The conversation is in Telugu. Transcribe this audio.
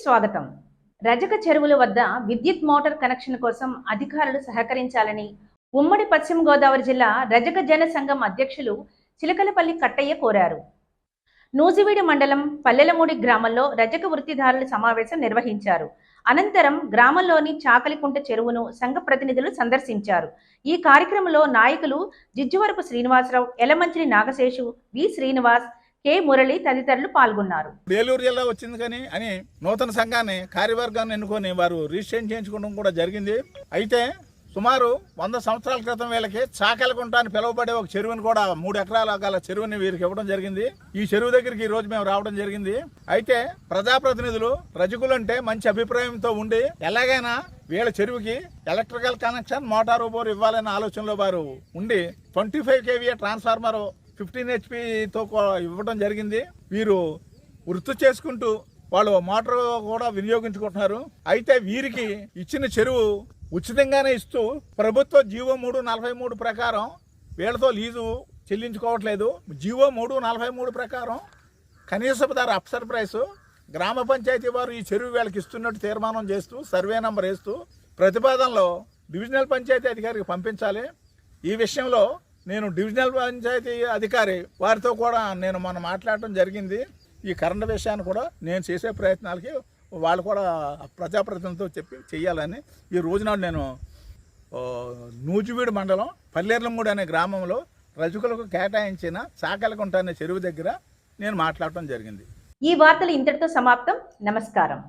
స్వాగతం. రజక చెరువుల వద్ద విద్యుత్ మోటార్ కనెక్షన్ కోసం అధికారులు సహకరించాలని ఉమ్మడి పశ్చిమ గోదావరి జిల్లా రజక జన సంఘం అధ్యక్షులు చిలకలపల్లి కట్టయ్య కోరారు. నూజివీడు మండలం పల్లెలమూడి గ్రామంలో రజక వృత్తిదారుల సమావేశం నిర్వహించారు. అనంతరం గ్రామంలోని చాకలికుంట చెరువును సంఘ ప్రతినిధులు సందర్శించారు. ఈ కార్యక్రమంలో నాయకులు జిజ్జువరపు శ్రీనివాసరావు, ఎలమంచిలి నాగశేషు, వి శ్రీనివాస్, కె మురళి తదితరులు పాల్గొన్నారు. ఏలూరు జిల్లా వచ్చింది కానీ అని నూతన సంఘాన్ని కార్యవర్గాన్ని ఎన్నుకొని వారు రిజిస్ట్రేషన్ చేయించుకోవడం కూడా జరిగింది. అయితే సుమారు 100 సంవత్సరాల క్రితం వీళ్ళకి చాకలకుంట అని పిలువబడే ఒక చెరువుని కూడా 3 ఎకరాల గల చెరువుని వీరికి ఇవ్వడం జరిగింది. ఈ చెరువు దగ్గరికి ఈ రోజు మేము రావడం జరిగింది. అయితే ప్రజాప్రతినిధులు రజకులు అంటే మంచి అభిప్రాయంతో ఉండి ఎలాగైనా వీళ్ళ చెరువుకి ఎలక్ట్రికల్ కనెక్షన్, మోటార్ బోర్ ఇవ్వాలనే ఆలోచనలో వారు ఉండి 25 kVA ట్రాన్స్ఫార్మర్ 15 HPతో ఇవ్వడం జరిగింది. వీరు వృత్తి చేసుకుంటూ వాళ్ళు మోటార్ కూడా వినియోగించుకుంటున్నారు. అయితే వీరికి ఇచ్చిన చెరువు ఉచితంగానే ఇస్తూ ప్రభుత్వ జీవో 343 ప్రకారం వీళ్ళతో లీజు చెల్లించుకోవట్లేదు. జీవో 343 ప్రకారం కనీసపు ధర అప్సర్ ప్రైస్ గ్రామ పంచాయతీ వారు ఈ చెరువు వీళ్ళకి ఇస్తున్నట్టు తీర్మానం చేస్తూ సర్వే నంబర్ వేస్తూ ప్రతిపాదనలో డివిజనల్ పంచాయతీ అధికారికి పంపించాలి. ఈ విషయంలో నేను డివిజనల్ పంచాయతీ అధికారి వారితో కూడా నేను మొన్న మాట్లాడటం జరిగింది. ఈ కరెంట్ విషయాన్ని కూడా నేను చేసే ప్రయత్నాలకి వాళ్ళు కూడా ప్రజాప్రతినిధులతో చెప్పి చెయ్యాలని ఈ రోజునాడు నేను నూజివీడు మండలం పల్లెర్లమూడి అనే గ్రామంలో రజకులకు కేటాయించిన చాకలకుంట అనే చెరువు దగ్గర నేను మాట్లాడటం జరిగింది. ఈ వార్తలు ఇంతటితో సమాప్తం. నమస్కారం.